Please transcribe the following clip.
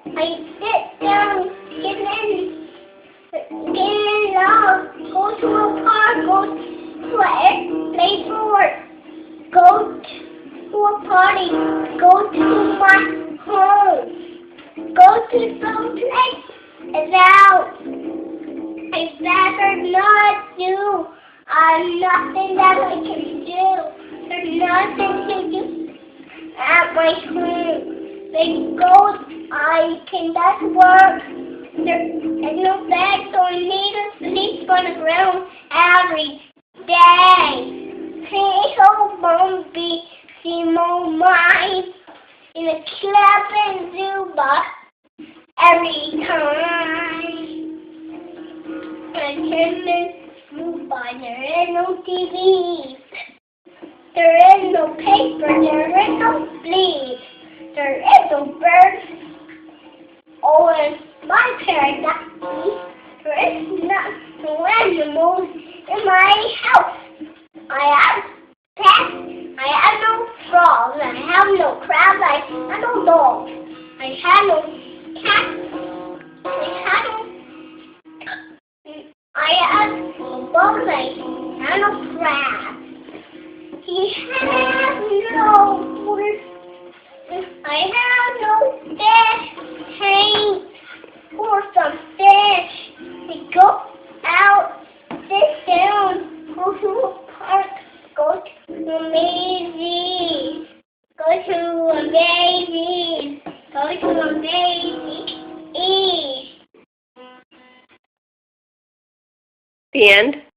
I sit down, get in love, go to a park, go play sports, go to a party, go to my home, go to some place out. I'd rather not do. Nothing that I can do. There's nothing to do at my home. They go, I can just work. There's no bed, so I need to sleep on the ground every day. Hey, so bumpy, see more mine in a club and Zuba every time. I turn this move by, there is no TV. There is no paper, there is no sleep. There is no birds. Oh, and my parents, there is no animals in my house. I have pets. I have no frogs. I have no crabs. I have no dogs. I have no cats. I have no bugs. I have no crabs. He has no I have no fish tank for some fish. We go out, sit down, go to a park, go to a maze, go to a maze, go to a maze. The end.